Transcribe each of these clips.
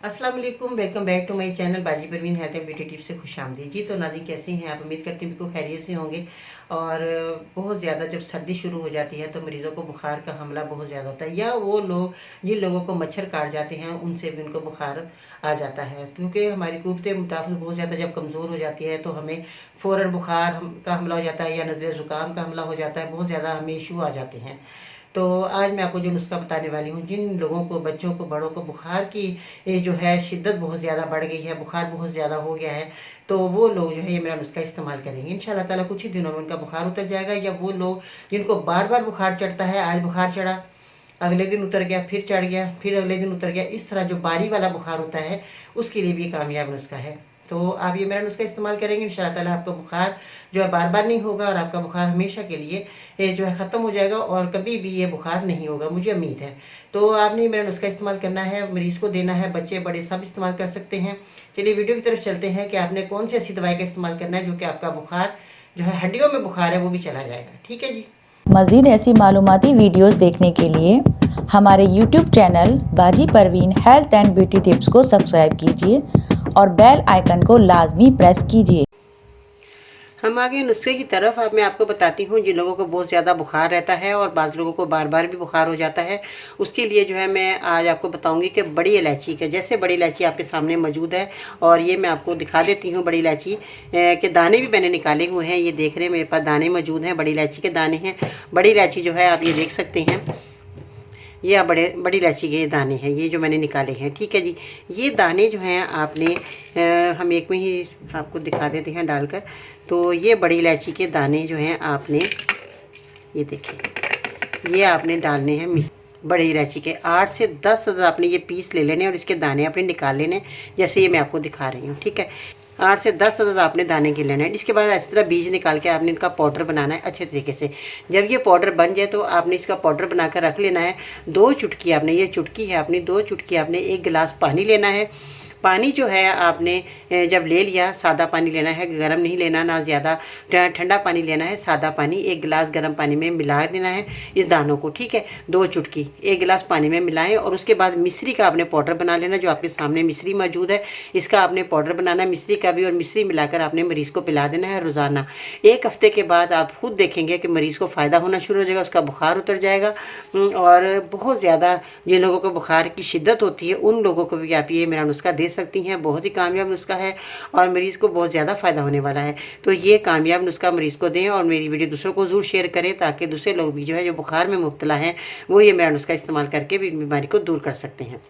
अस्सलाम वालेकुम, welcome back to my channel Baji Parveen health and beauty tips से खुशामदीद। जी तो नाज़रीन कैसे हैं आप? उम्मीद करती हूँ बिल्कुल खैरियत से होंगे। और बहुत ज़्यादा जब सर्दी शुरू हो जाती है तो मरीज़ों को बुखार का हमला बहुत ज़्यादा होता है, या वो लोग जिन लोगों को मच्छर काट जाते हैं उनसे भी उनको बुखार आ जाता है, क्योंकि हमारी कुव्वत मुदाफ़त बहुत ज़्यादा जब कमज़ोर हो जाती है तो हमें फ़ौरन बुखार का हमला हो जाता है या नज़ले ज़ुकाम का हमला हो जाता है, बहुत ज़्यादा हमें इशू आ जाते हैं। तो आज मैं आपको जो नुस्खा बताने वाली हूँ, जिन लोगों को, बच्चों को, बड़ों को बुखार की ये जो है शिद्दत बहुत ज़्यादा बढ़ गई है, बुखार बहुत ज़्यादा हो गया है, तो वो लोग जो है ये मेरा नुस्खा इस्तेमाल करेंगे, इंशाल्लाह ताला कुछ ही दिनों में उनका बुखार उतर जाएगा। या वो लोग जिनको बार बार बुखार चढ़ता है, आज बुखार चढ़ा, अगले दिन उतर गया, फिर चढ़ गया, फिर अगले दिन उतर गया, इस तरह जो बारी वाला बुखार होता है उसके लिए भी ये कामयाब नुस्खा है। तो आप ये मेरा नुस्खा इस्तेमाल करेंगे, इंशाल्लाह ताला आपका बुखार जो है बार बार नहीं होगा और आपका बुखार हमेशा के लिए ये जो है ख़त्म हो जाएगा और कभी भी ये बुखार नहीं होगा, मुझे उम्मीद है। तो आपने मेरा नुस्खा इस्तेमाल करना है, मरीज़ को देना है, बच्चे बड़े सब इस्तेमाल कर सकते हैं। चलिए वीडियो की तरफ चलते हैं कि आपने कौन सी ऐसी दवाई का इस्तेमाल करना है जो कि आपका बुखार जो है हड्डियों में बुखार है वो भी चला जाएगा। ठीक है जी। मज़ीद ऐसी मालूमाती वीडियोस देखने के लिए हमारे YouTube channel Baji Parveen health and beauty tips को सब्सक्राइब कीजिए और बेल आइकन को लाजमी प्रेस कीजिए। हम आगे नुस्खे की तरफ। अब मैं आपको बताती हूँ जिन लोगों को बहुत ज़्यादा बुखार रहता है और बाज़ लोगों को बार बार भी बुखार हो जाता है, उसके लिए जो है मैं आज आपको बताऊँगी कि बड़ी इलायची के, जैसे बड़ी इलायची आपके सामने मौजूद है और ये मैं आपको दिखा देती हूँ। बड़ी इलायची के दाने भी मैंने निकाले हुए हैं, ये देख रहे हैं मेरे पास दाने मौजूद हैं, बड़ी इलायची के दाने हैं। बड़ी इलायची जो है आप ये देख सकते हैं, ये बड़ी इलायची के दाने हैं, ये जो मैंने निकाले हैं। ठीक है जी। ये दाने जो हैं आपने हम एक में ही आपको दिखा देते हैं डालकर। तो ये बड़ी इलायची के दाने जो हैं आपने, ये देखिए, ये आपने डालने हैं बड़ी इलायची के 8 से 10 आपने ये पीस ले लेने और इसके दाने आपने निकाल लेने, जैसे ये मैं आपको दिखा रही हूँ। ठीक है, 8 से 10 आपने दाने के लेना है। इसके बाद इस तरह बीज निकाल के आपने इनका पाउडर बनाना है अच्छे तरीके से। जब ये पाउडर बन जाए तो आपने इसका पाउडर बनाकर रख लेना है। 2 चुटकी आपने, ये चुटकी है अपनी, 2 चुटकी आपने 1 गिलास पानी लेना है। पानी जो है आपने जब ले लिया, सादा पानी लेना है, गर्म नहीं लेना, ना ज़्यादा ठंडा पानी लेना है, सादा पानी 1 गिलास गर्म पानी में मिला देना है इस दानों को। ठीक है, 2 चुटकी 1 गिलास पानी में मिलाएं और उसके बाद मिश्री का आपने पाउडर बना लेना। जो आपके सामने मिश्री मौजूद है, इसका आपने पाउडर बनाना है, मिश्री का भी, और मिश्री मिलाकर आपने मरीज़ को पिला देना है रोज़ाना। 1 हफ्ते के बाद आप खुद देखेंगे कि मरीज़ को फ़ायदा होना शुरू हो जाएगा, उसका बुखार उतर जाएगा। और बहुत ज़्यादा जिन लोगों को बुखार की शिद्दत होती है उन लोगों को भी आप ये मेरा नुस्खा दे सकती हैं। बहुत ही कामयाब नुस्खा है और मरीज़ को बहुत ज़्यादा फ़ायदा होने वाला है। तो ये कामयाब नुस्खा मरीज़ को दें और मेरी वीडियो दूसरों को ज़रूर शेयर करें, ताकि दूसरे लोग भी जो है जो बुखार में मुब्तला हैं वो ये मेरा नुस्खा इस्तेमाल करके भी बीमारी को दूर कर सकते हैं।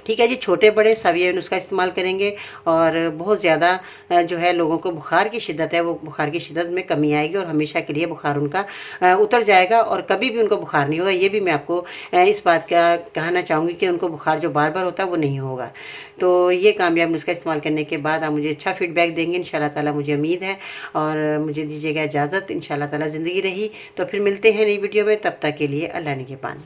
ठीक है जी, छोटे बड़े सब ये नुस्खा इस्तेमाल करेंगे और बहुत ज़्यादा जो है लोगों को बुखार की शिद्दत है वो बुखार की शिद्दत में कमी आएगी और हमेशा के लिए बुखार उनका उतर जाएगा और कभी भी उनको बुखार नहीं होगा। ये भी मैं आपको इस बात का कहना चाहूँगी कि उनको बुखार जो बार बार होता है वो नहीं होगा। तो ये कामयाब नुस्खा इस्तेमाल करने के बाद आप मुझे अच्छा फीडबैक देंगे, इंशाल्लाह ताला मुझे उम्मीद है। और मुझे दीजिएगा इजाज़त, इंशाल्लाह ताला ज़िंदगी रही तो फिर मिलते हैं नई वीडियो में। तब तक के लिए अल्लाह निगहबान।